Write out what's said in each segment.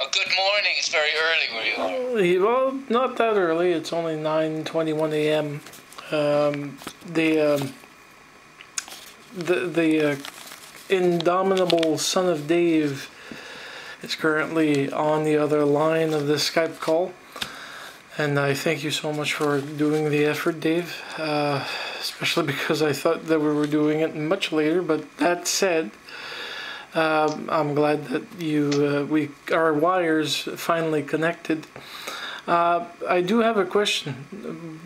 Oh, good morning. It's very early where you are. Well, not that early. It's only 9:21 a.m. The indomitable SonOfDave is currently on the other line of this Skype call, and I thank you so much for doing the effort, Dave. Especially because I thought that we were doing it much later. But that said, I'm glad that our wires finally connected. I do have a question.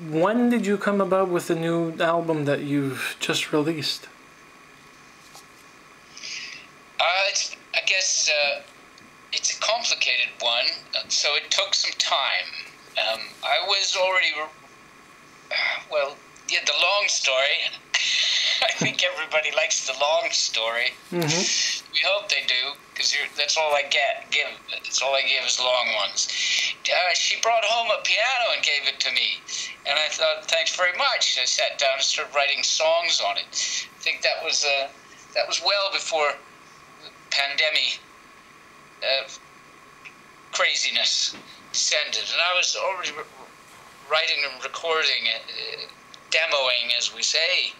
When did you come about with the new album that you've just released? I guess it's a complicated one, so it took some time. I was already, the long story. I think everybody likes the long story. Mm-hmm. We hope they do, because that's all I give. That's all I give is long ones. She brought home a piano and gave it to me, and I thought, thanks very much. I sat down and started writing songs on it. I think that was well before the pandemic craziness descended, and I was already writing and recording demoing, as we say,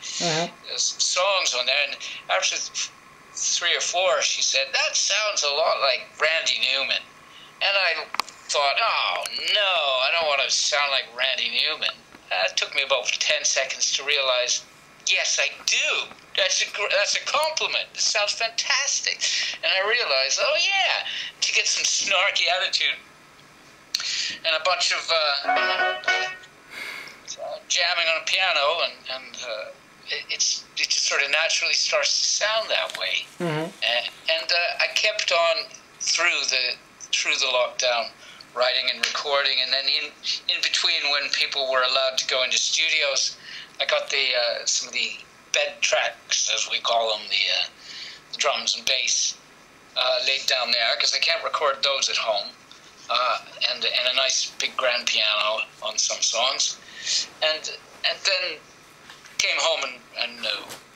songs on there. And after 3 or 4, she said, that sounds a lot like Randy Newman. And I thought, oh, no, I don't want to sound like Randy Newman. It took me about 10 seconds to realize, yes, I do. That's a compliment. It sounds fantastic. And I realized, oh, yeah, to get some snarky attitude and a bunch of jamming on a piano, and it just sort of naturally starts to sound that way. Mm-hmm. And I kept on through the lockdown, writing and recording, and then in between, when people were allowed to go into studios, I got some of the bed tracks, as we call them, the drums and bass, laid down there, because I can't record those at home, and a nice big grand piano on some songs. And then came home and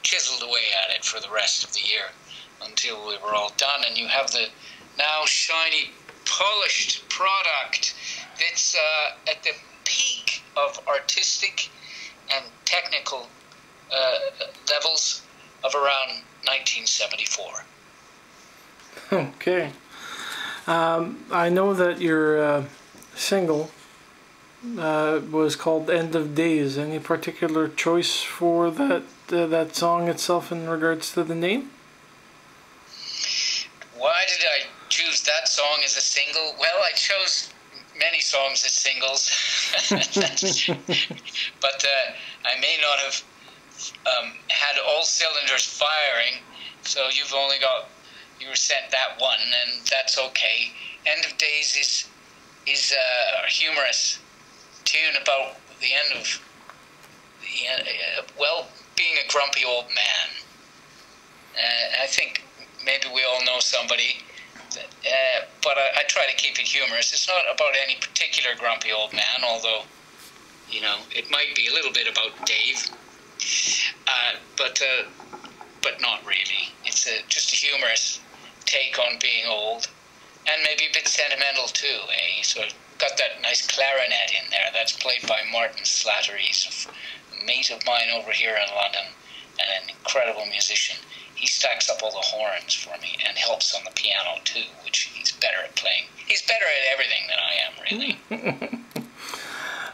chiseled away at it for the rest of the year until we were all done. And you have the now shiny, polished product that's at the peak of artistic and technical levels of around 1974. Okay. I know that your single was called End of Days. Any particular choice for that song itself in regards to the name? Why did I choose that song as a single? Well, I chose many songs as singles, but I may not have had all cylinders firing, so you were sent that one, and that's okay. End of Days is a humorous tune about the end of being a grumpy old man. I think maybe we all know somebody, but I try to keep it humorous. It's not about any particular grumpy old man, although it might be a little bit about Dave, but not really. It's just a humorous take on being old, and maybe a bit sentimental too, eh? So got that nice clarinet in there. That's played by Martin Slattery. He's a mate of mine over here in London, and an incredible musician. He stacks up all the horns for me and helps on the piano too, which he's better at playing. He's better at everything than I am, really.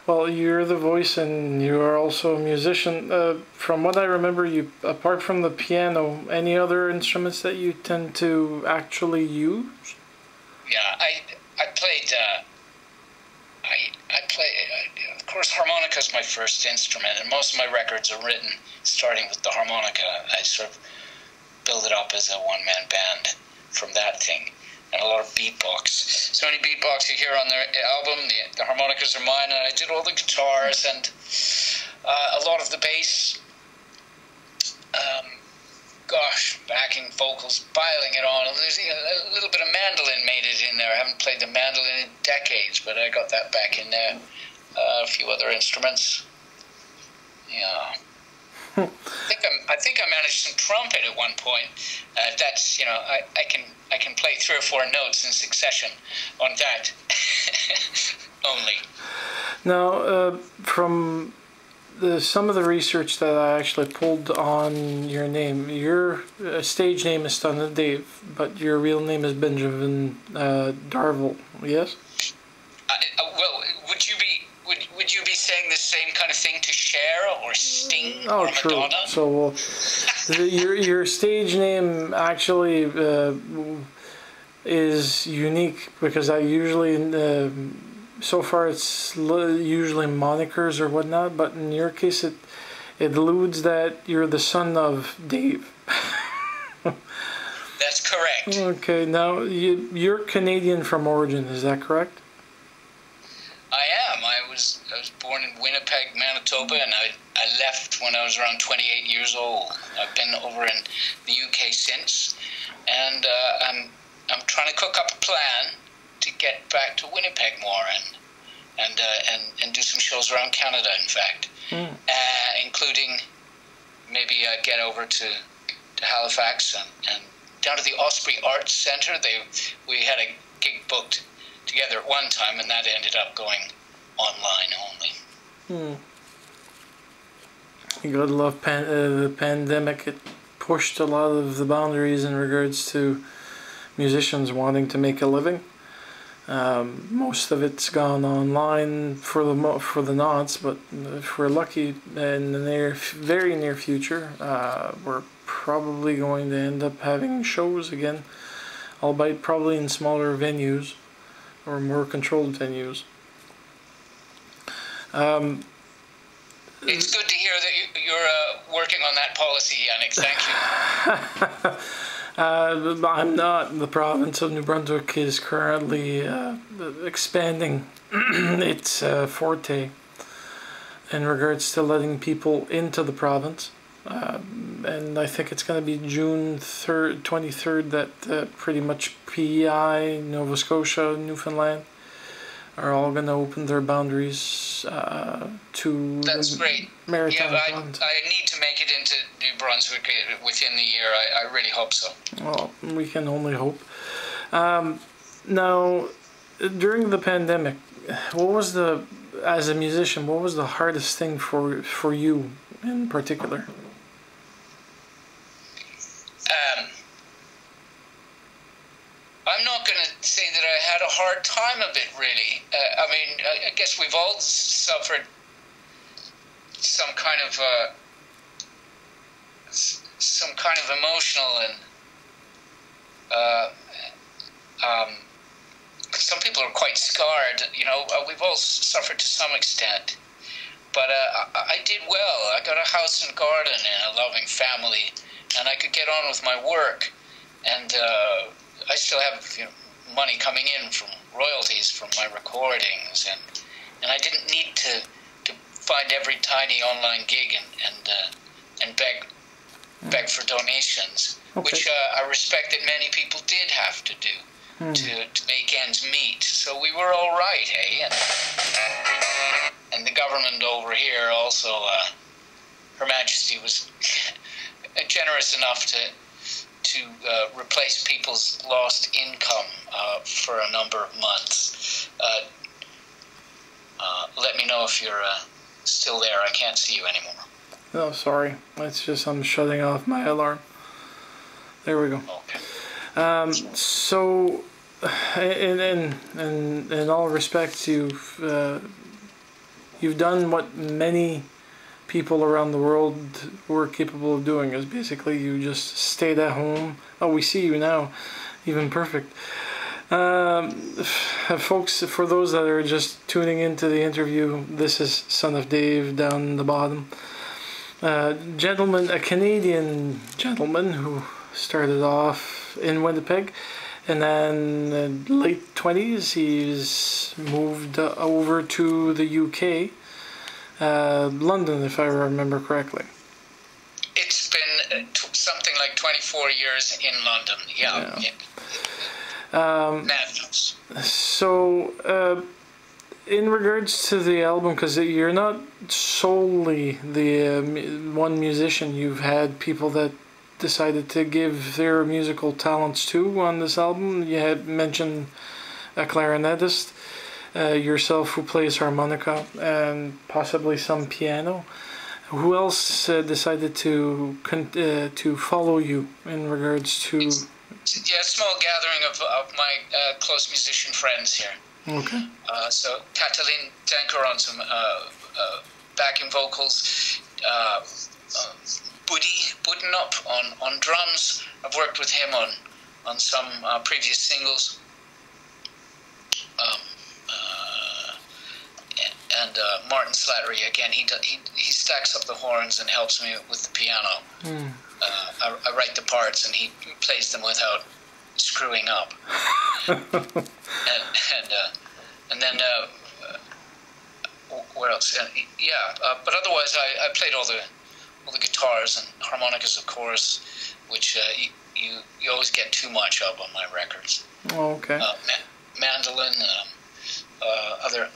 Well, you're the voice and you are also a musician. From what I remember, you, apart from the piano, any other instruments that you tend to actually use? Yeah, I played... I play, of course, harmonica is my first instrument, and most of my records are written starting with the harmonica. I sort of build it up as a one-man band from that thing, and a lot of beatbox. So any beatbox you hear on the album, the harmonicas are mine, and I did all the guitars and a lot of the bass. Backing vocals, piling it on. There's a little bit of mandolin made it in there. I haven't played the mandolin in decades, but I got that back in there. A few other instruments. Yeah. I think I managed some trumpet at one point. That's I can play 3 or 4 notes in succession on that only. Now, from some of the research that I actually pulled on your name, your stage name is SonOfDave, but your real name is Benjamin Darvil. Yes. Well, would you be saying the same kind of thing to Cher or Sting or true. Madonna? So, your stage name actually is unique because I usually, so far it's usually monikers or whatnot, but in your case it alludes that you're the son of Dave. That's correct. Okay, now you're Canadian from origin, is that correct? I am. I was born in Winnipeg, Manitoba, and I left when I was around 28 years old. I've been over in the UK since, and I'm trying to cook up a plan to get back to Winnipeg more and do some shows around Canada, in fact, including maybe get over to Halifax and down to the Osprey Arts Centre. We had a gig booked together at one time, and that ended up going online only. You gotta love the pandemic. It pushed a lot of the boundaries in regards to musicians wanting to make a living. Most of it's gone online for the nonce, but if we're lucky in the very near future, we're probably going to end up having shows again, albeit probably in smaller venues or more controlled venues. It's good to hear that you're working on that policy, Yannick. Thank you. I'm not. The province of New Brunswick is currently expanding its forte in regards to letting people into the province. And I think it's going to be June 23rd that pretty much PEI, Nova Scotia, Newfoundland are all going to open their boundaries to That's great. Maritime province. I need to make it into New Brunswick within the year. I really hope so. Well, we can only hope. Now, during the pandemic, as a musician, what was the hardest thing for you in particular? I'm not going to say that I had a hard time of it, really. I guess we've all suffered some kind of emotional and some people are quite scarred. We've all suffered to some extent. But I did well. I got a house and garden and a loving family, and I could get on with my work. And I still have money coming in from royalties from my recordings, and I didn't need to find every tiny online gig and beg for donations, which I respect that many people did have to do to make ends meet. So we were all right, hey? And the government over here also, Her Majesty was generous enough to replace people's lost income for a number of months. Let me know if you're still there. I can't see you anymore. Oh, sorry. It's just I'm shutting off my alarm. There we go. Okay. So, in all respects, you've done what many people around the world were capable of doing. Is basically you just stayed at home. Oh, we see you now, even perfect. Folks, for those that are just tuning into the interview, this is SonOfDave down the bottom. A Canadian gentleman who started off in Winnipeg, and then in the late 20s he's moved over to the UK. London, if I remember correctly. It's been something like 24 years in London. Yeah. So, in regards to the album, because you're not solely the one musician, you've had people that decided to give their musical talents to on this album. You had mentioned a clarinetist, yourself who plays harmonica, and possibly some piano. Who else decided to follow you in regards to? Yeah, a small gathering of my close musician friends here. Okay. So Katalin Denker on some backing vocals, Budenup on drums. I've worked with him on some previous singles. And Martin Slattery, again, he stacks up the horns and helps me with the piano. I write the parts and he plays them without screwing up. and then where else? But otherwise I played all the guitars and harmonicas, of course, which you always get too much of on my records. Oh, okay. Mandolin, other.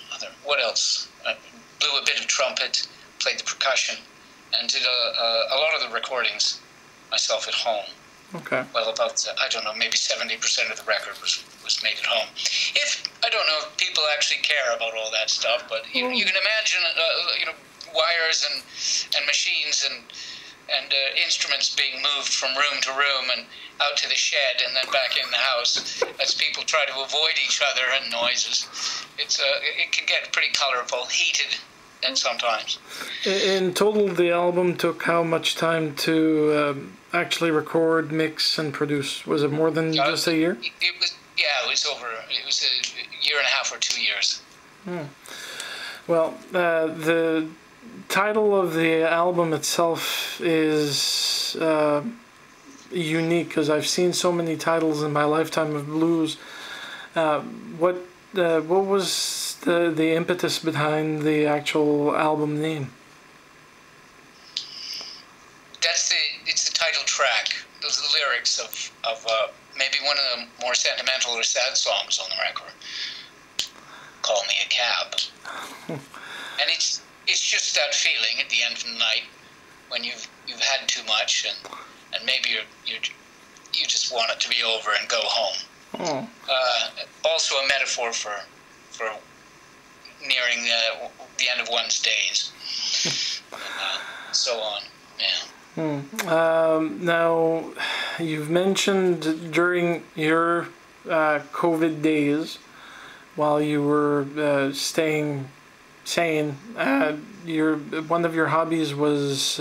What else? I blew a bit of trumpet, played the percussion, and did a lot of the recordings myself at home. Okay. Well, about I don't know, maybe 70% of the record was made at home. I don't know if people actually care about all that stuff, but you can imagine, wires and machines and instruments being moved from room to room and out to the shed and then back in the house as people try to avoid each other and noises. It can get pretty colorful, heated, and sometimes. In total, the album took how much time to actually record, mix, and produce? Was it more than just a year? It was a year and a half or 2 years. Well, the title of the album itself is unique, because I've seen so many titles in my lifetime of blues. What was the impetus behind the actual album name? It's the title track. Those are the lyrics of maybe one of the more sentimental or sad songs on the record. Call Me a Cab. And it's just that feeling at the end of the night when you've had too much and maybe you just want it to be over and go home. Oh. Also a metaphor for nearing the end of one's days. So on. Yeah. Now, you've mentioned during your COVID days, while you were staying sane, one of your hobbies was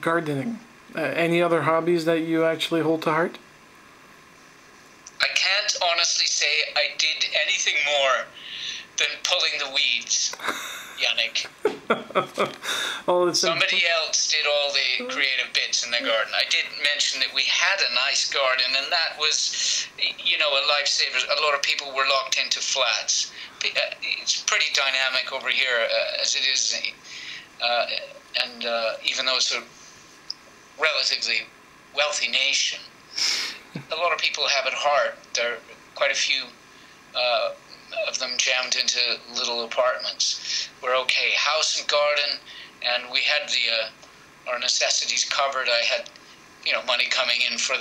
gardening. Any other hobbies that you actually hold to heart? I can't honestly say I did anything more than pulling the weeds, Yannick. Somebody else did all the creative bits in the garden. I did mention that we had a nice garden, and that was, a lifesaver. A lot of people were locked into flats. It's pretty dynamic over here as it is, and even though it's a relatively wealthy nation, a lot of people have it hard. There are quite a few of them jammed into little apartments. We're okay. House and garden, and we had our necessities covered. I had, money coming in from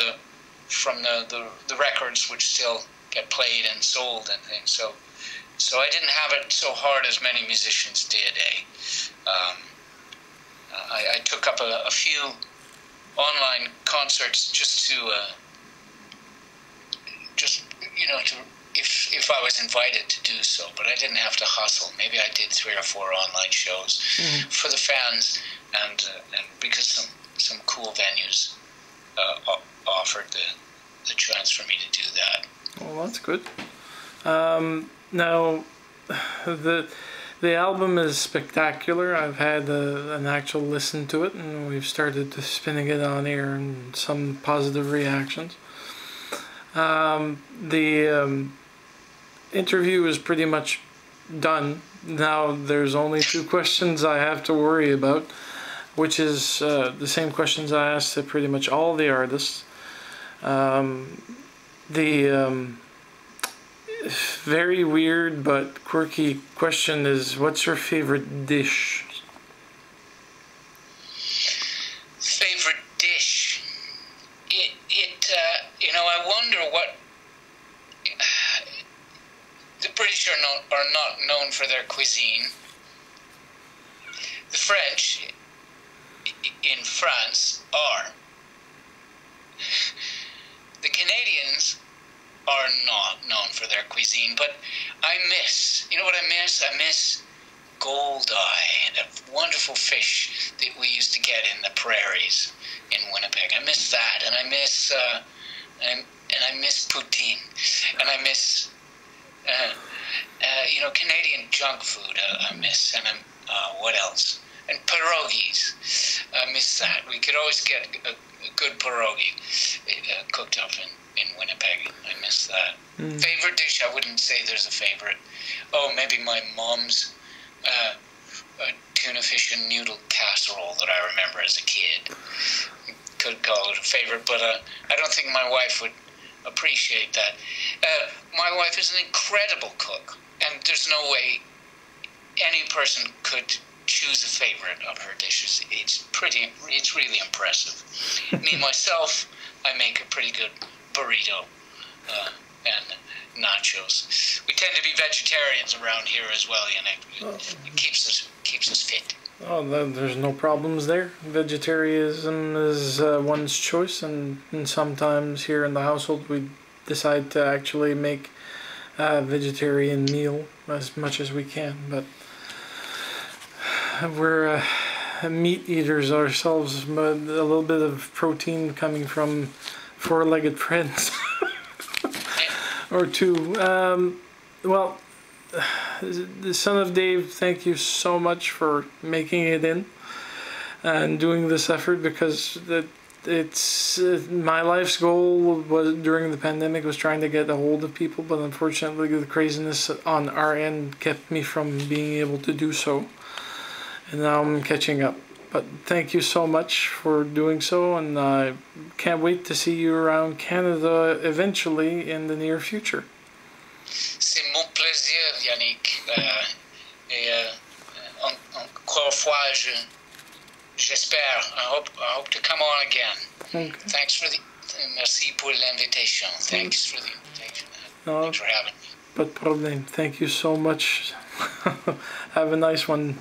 the records, which still get played and sold and things. So I didn't have it so hard as many musicians did. I took up a few online concerts just to if I was invited to do so, but I didn't have to hustle. Maybe I did 3 or 4 online shows for the fans, and because some cool venues offered the chance for me to do that. Well, that's good. Now, the album is spectacular. I've had an actual listen to it, and we've started spinning it on air and some positive reactions. The interview is pretty much done. Now there's only 2 questions I have to worry about, which is the same questions I asked to pretty much all the artists. very weird but quirky question is, what's your favorite dish? Favorite dish? I wonder what... The British are not known for their cuisine. The French in France are. The Canadians are not known for their cuisine, but you know what I miss? I miss goldeye, that wonderful fish that we used to get in the prairies in Winnipeg. I miss that, and I miss poutine, and I miss Canadian junk food. I miss, and what else? And pierogies. I miss that. We could always get a good pierogi cooked up in Winnipeg. I miss that. Favorite dish? I wouldn't say there's a favorite. Oh, maybe my mom's tuna fish and noodle casserole that I remember as a kid. Could call it a favorite, but I don't think my wife would appreciate that. My wife is an incredible cook, and there's no way any person could choose a favorite of her dishes. It's really impressive. Me, myself, I make a pretty good burrito and nachos. We tend to be vegetarians around here as well, It keeps us fit. Oh, there's no problems there. Vegetarianism is one's choice, and sometimes here in the household we decide to actually make a vegetarian meal as much as we can, but we're meat eaters ourselves, but a little bit of protein coming from four-legged friends or two. Well, the SonOfDave, thank you so much for making it in and doing this effort, because it's my life's goal was during the pandemic was trying to get a hold of people, but unfortunately the craziness on our end kept me from being able to do so, and now I'm catching up. But thank you so much for doing so, and I can't wait to see you around Canada eventually in the near future. C'est mon plaisir, Yannick. Encore fois, j'espère. I hope to come on again. Okay. Merci pour l'invitation. Thanks for the invitation. Thanks for having me. Pas de problème. Thank you so much. Have a nice one.